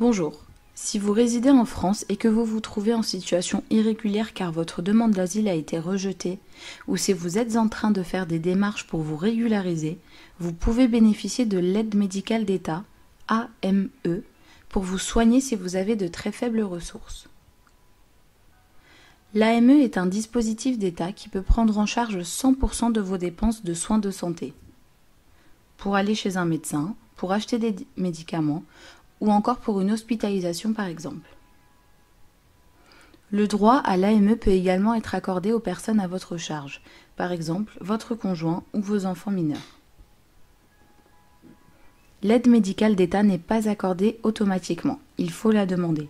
Bonjour. Si vous résidez en France et que vous vous trouvez en situation irrégulière car votre demande d'asile a été rejetée, ou si vous êtes en train de faire des démarches pour vous régulariser, vous pouvez bénéficier de l'aide médicale d'État, AME, pour vous soigner si vous avez de très faibles ressources. L'AME est un dispositif d'État qui peut prendre en charge 100% de vos dépenses de soins de santé. Pour aller chez un médecin, pour acheter des médicaments, ou encore pour une hospitalisation par exemple. Le droit à l'AME peut également être accordé aux personnes à votre charge, par exemple votre conjoint ou vos enfants mineurs. L'aide médicale d'État n'est pas accordée automatiquement, il faut la demander.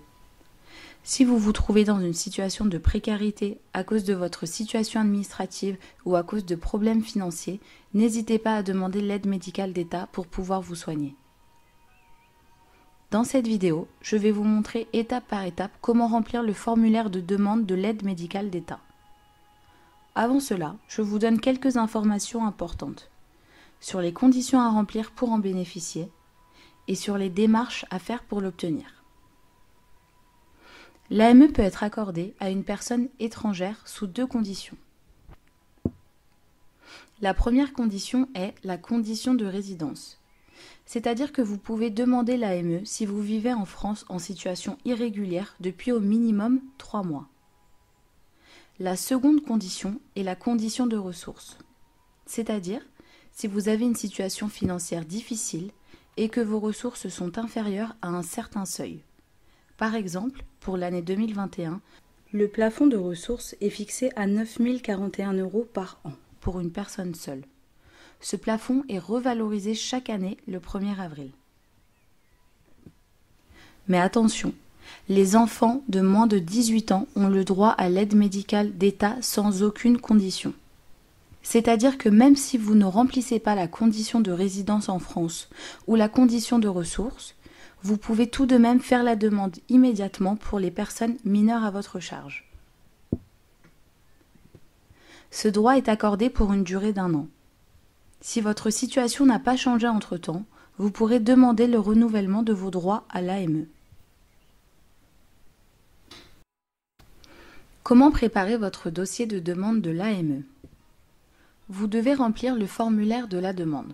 Si vous vous trouvez dans une situation de précarité à cause de votre situation administrative ou à cause de problèmes financiers, n'hésitez pas à demander l'aide médicale d'État pour pouvoir vous soigner. Dans cette vidéo, je vais vous montrer étape par étape comment remplir le formulaire de demande de l'aide médicale d'État. Avant cela, je vous donne quelques informations importantes sur les conditions à remplir pour en bénéficier et sur les démarches à faire pour l'obtenir. L'AME peut être accordée à une personne étrangère sous deux conditions. La première condition est la condition de résidence. C'est-à-dire que vous pouvez demander l'AME si vous vivez en France en situation irrégulière depuis au minimum 3 mois. La seconde condition est la condition de ressources. C'est-à-dire si vous avez une situation financière difficile et que vos ressources sont inférieures à un certain seuil. Par exemple, pour l'année 2021, le plafond de ressources est fixé à 9 041 € par an pour une personne seule. Ce plafond est revalorisé chaque année le 1er avril. Mais attention, les enfants de moins de 18 ans ont le droit à l'aide médicale d'État sans aucune condition. C'est-à-dire que même si vous ne remplissez pas la condition de résidence en France ou la condition de ressources, vous pouvez tout de même faire la demande immédiatement pour les personnes mineures à votre charge. Ce droit est accordé pour une durée d'1 an. Si votre situation n'a pas changé entre-temps, vous pourrez demander le renouvellement de vos droits à l'AME. Comment préparer votre dossier de demande de l'AME? Vous devez remplir le formulaire de la demande.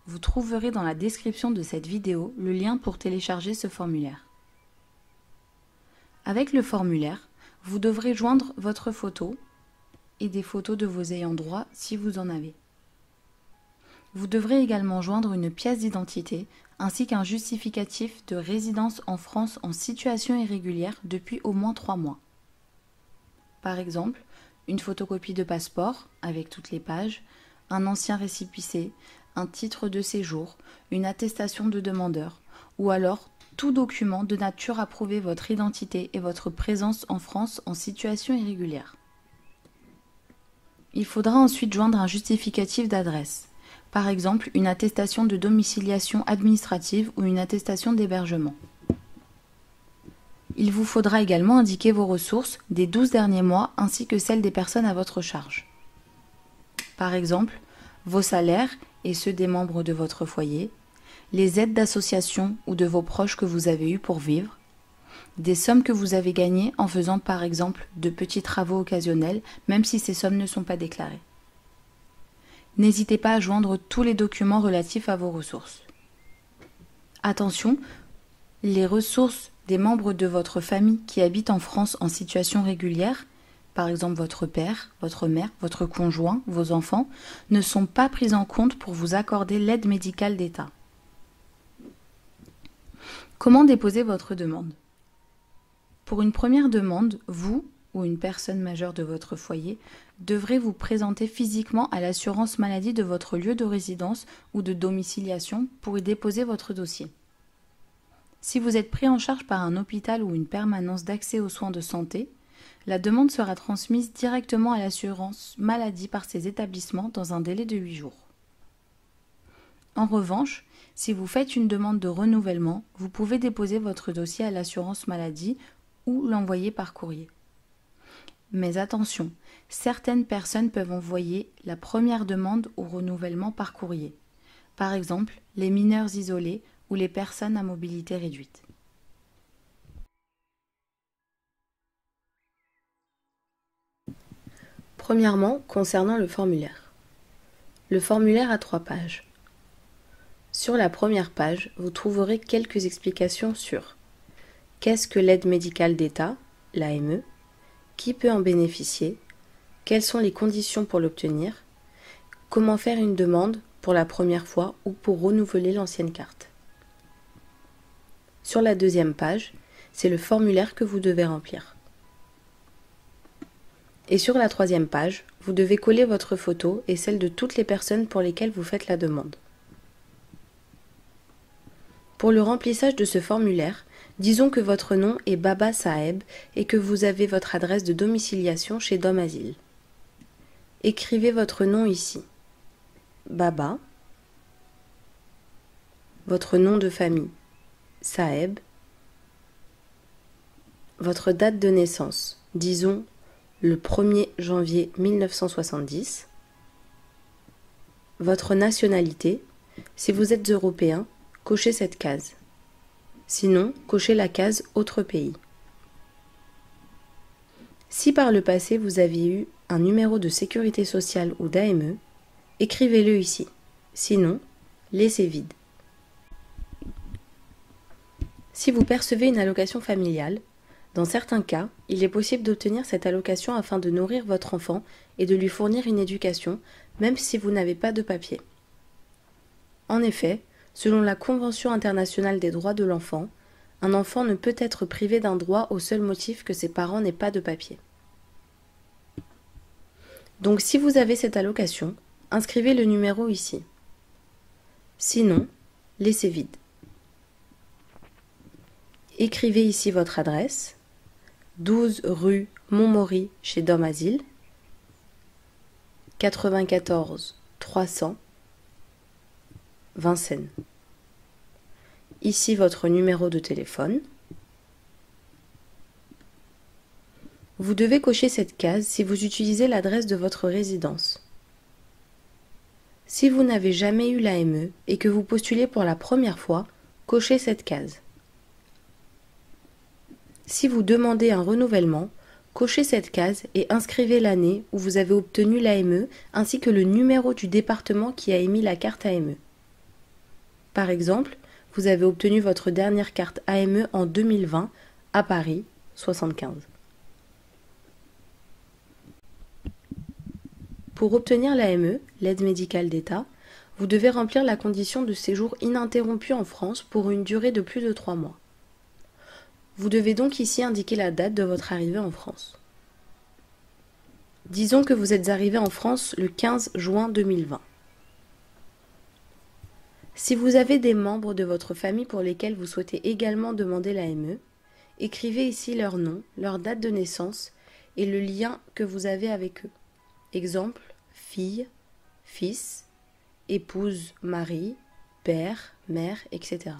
Vous trouverez dans la description de cette vidéo le lien pour télécharger ce formulaire. Avec le formulaire, vous devrez joindre votre photo et des photos de vos ayants droit si vous en avez. Vous devrez également joindre une pièce d'identité ainsi qu'un justificatif de résidence en France en situation irrégulière depuis au moins 3 mois. Par exemple, une photocopie de passeport avec toutes les pages, un ancien récépissé, un titre de séjour, une attestation de demandeur ou alors tout document de nature à prouver votre identité et votre présence en France en situation irrégulière. Il faudra ensuite joindre un justificatif d'adresse. Par exemple, une attestation de domiciliation administrative ou une attestation d'hébergement. Il vous faudra également indiquer vos ressources des 12 derniers mois ainsi que celles des personnes à votre charge. Par exemple, vos salaires et ceux des membres de votre foyer, les aides d'association ou de vos proches que vous avez eus pour vivre, des sommes que vous avez gagnées en faisant par exemple de petits travaux occasionnels, même si ces sommes ne sont pas déclarées. N'hésitez pas à joindre tous les documents relatifs à vos ressources. Attention, les ressources des membres de votre famille qui habitent en France en situation régulière, par exemple votre père, votre mère, votre conjoint, vos enfants, ne sont pas prises en compte pour vous accorder l'aide médicale d'État. Comment déposer votre demande? Pour une première demande, vous ou une personne majeure de votre foyer devrez vous présenter physiquement à l'assurance maladie de votre lieu de résidence ou de domiciliation pour y déposer votre dossier. Si vous êtes pris en charge par un hôpital ou une permanence d'accès aux soins de santé, la demande sera transmise directement à l'assurance maladie par ces établissements dans un délai de 8 jours. En revanche, si vous faites une demande de renouvellement, vous pouvez déposer votre dossier à l'assurance maladie ou l'envoyer par courrier. Mais attention, certaines personnes peuvent envoyer la première demande au renouvellement par courrier. Par exemple, les mineurs isolés ou les personnes à mobilité réduite. Premièrement, concernant le formulaire. Le formulaire a 3 pages. Sur la première page, vous trouverez quelques explications sur qu'est-ce que l'aide médicale d'État, l'AME, qui peut en bénéficier, quelles sont les conditions pour l'obtenir, comment faire une demande pour la première fois ou pour renouveler l'ancienne carte. Sur la deuxième page, c'est le formulaire que vous devez remplir. Et sur la troisième page, vous devez coller votre photo et celle de toutes les personnes pour lesquelles vous faites la demande. Pour le remplissage de ce formulaire, disons que votre nom est Baba Saeb et que vous avez votre adresse de domiciliation chez Dom Asile. Écrivez votre nom ici. Baba, votre nom de famille, Saeb, votre date de naissance, disons le 1er janvier 1970, votre nationalité, si vous êtes européen, cochez cette case. Sinon, cochez la case Autre pays. Si par le passé vous aviez eu un numéro de sécurité sociale ou d'AME, écrivez-le ici. Sinon, laissez vide. Si vous percevez une allocation familiale, dans certains cas, il est possible d'obtenir cette allocation afin de nourrir votre enfant et de lui fournir une éducation, même si vous n'avez pas de papier. En effet, selon la Convention internationale des droits de l'enfant, un enfant ne peut être privé d'un droit au seul motif que ses parents n'aient pas de papier. Donc si vous avez cette allocation, inscrivez le numéro ici. Sinon, laissez vide. Écrivez ici votre adresse, 12 rue Montmaury chez Dom Asile, 94 300 Vincennes. Ici votre numéro de téléphone. Vous devez cocher cette case si vous utilisez l'adresse de votre résidence. Si vous n'avez jamais eu l'AME et que vous postulez pour la première fois, cochez cette case. Si vous demandez un renouvellement, cochez cette case et inscrivez l'année où vous avez obtenu l'AME ainsi que le numéro du département qui a émis la carte AME. Par exemple, vous avez obtenu votre dernière carte AME en 2020 à Paris, 75. Pour obtenir l'AME, l'aide médicale d'État, vous devez remplir la condition de séjour ininterrompu en France pour une durée de plus de 3 mois. Vous devez donc ici indiquer la date de votre arrivée en France. Disons que vous êtes arrivé en France le 15 juin 2020. Si vous avez des membres de votre famille pour lesquels vous souhaitez également demander l'AME, écrivez ici leur nom, leur date de naissance et le lien que vous avez avec eux. Exemple, fille, fils, épouse, mari, père, mère, etc.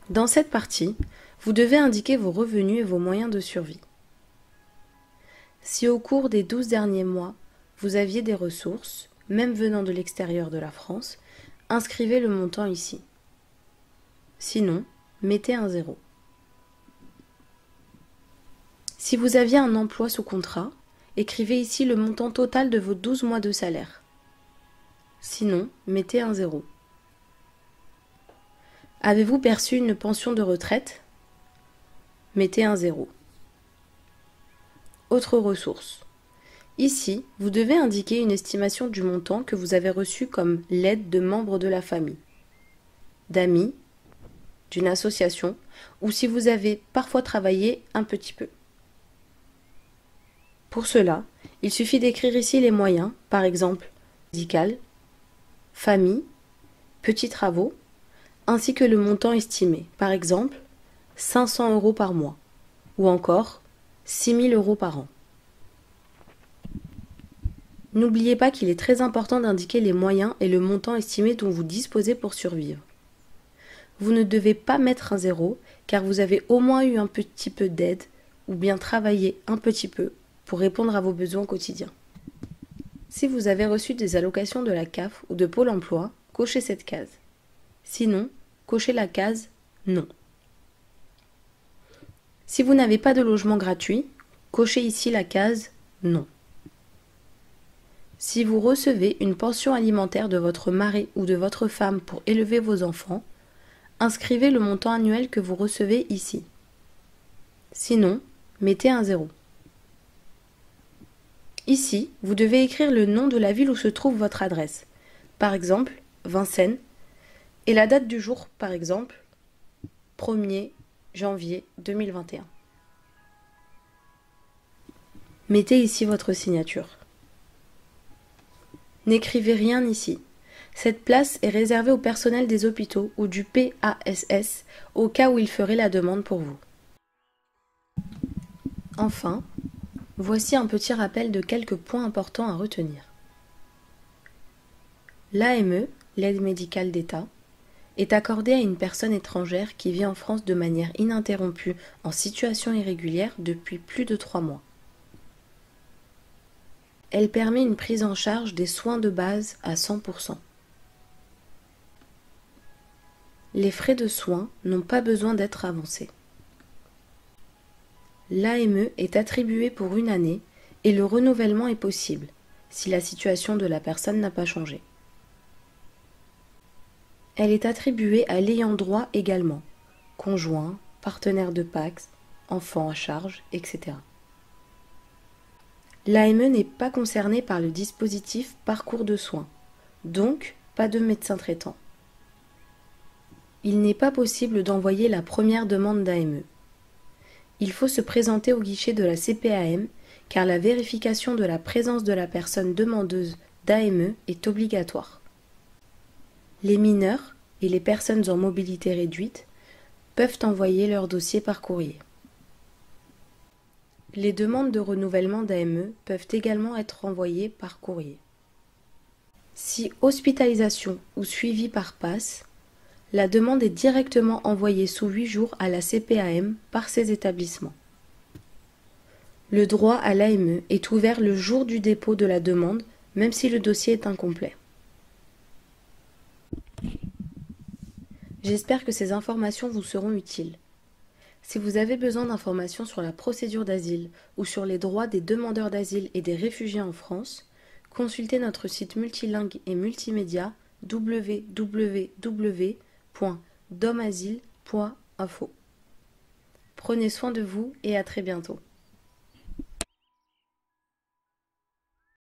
Dans cette partie, vous devez indiquer vos revenus et vos moyens de survie. Si au cours des 12 derniers mois, vous aviez des ressources, même venant de l'extérieur de la France, inscrivez le montant ici. Sinon, mettez un 0. Si vous aviez un emploi sous contrat, écrivez ici le montant total de vos 12 mois de salaire. Sinon, mettez un 0. Avez-vous perçu une pension de retraite? Mettez un 0. Autres ressources. Ici, vous devez indiquer une estimation du montant que vous avez reçu comme l'aide de membres de la famille, d'amis, d'une association, ou si vous avez parfois travaillé un petit peu. Pour cela, il suffit d'écrire ici les moyens, par exemple médical, famille, petits travaux, ainsi que le montant estimé, par exemple 500 € par mois, ou encore 6 000 € par an. N'oubliez pas qu'il est très important d'indiquer les moyens et le montant estimé dont vous disposez pour survivre. Vous ne devez pas mettre un 0 car vous avez au moins eu un petit peu d'aide ou bien travaillé un petit peu pour répondre à vos besoins quotidiens. Si vous avez reçu des allocations de la CAF ou de Pôle emploi, cochez cette case. Sinon, cochez la case « Non ». Si vous n'avez pas de logement gratuit, cochez ici la case « Non ». Si vous recevez une pension alimentaire de votre mari ou de votre femme pour élever vos enfants, inscrivez le montant annuel que vous recevez ici. Sinon, mettez un 0. Ici, vous devez écrire le nom de la ville où se trouve votre adresse. Par exemple, Vincennes, et la date du jour, par exemple, 1er janvier 2021. Mettez ici votre signature. N'écrivez rien ici. Cette place est réservée au personnel des hôpitaux ou du PASS au cas où il ferait la demande pour vous. Enfin, voici un petit rappel de quelques points importants à retenir. L'AME, l'aide médicale d'État, est accordée à une personne étrangère qui vit en France de manière ininterrompue en situation irrégulière depuis plus de 3 mois. Elle permet une prise en charge des soins de base à 100%. Les frais de soins n'ont pas besoin d'être avancés. L'AME est attribuée pour une année et le renouvellement est possible si la situation de la personne n'a pas changé. Elle est attribuée à l'ayant droit également, conjoint, partenaire de PACS, enfant à charge, etc. L'AME n'est pas concernée par le dispositif parcours de soins, donc pas de médecin traitant. Il n'est pas possible d'envoyer la première demande d'AME. Il faut se présenter au guichet de la CPAM car la vérification de la présence de la personne demandeuse d'AME est obligatoire. Les mineurs et les personnes en mobilité réduite peuvent envoyer leur dossier par courrier. Les demandes de renouvellement d'AME peuvent également être envoyées par courrier. Si hospitalisation ou suivi par PASS, la demande est directement envoyée sous 8 jours à la CPAM par ces établissements. Le droit à l'AME est ouvert le jour du dépôt de la demande, même si le dossier est incomplet. J'espère que ces informations vous seront utiles. Si vous avez besoin d'informations sur la procédure d'asile ou sur les droits des demandeurs d'asile et des réfugiés en France, consultez notre site multilingue et multimédia www.domasile.info. Prenez soin de vous et à très bientôt.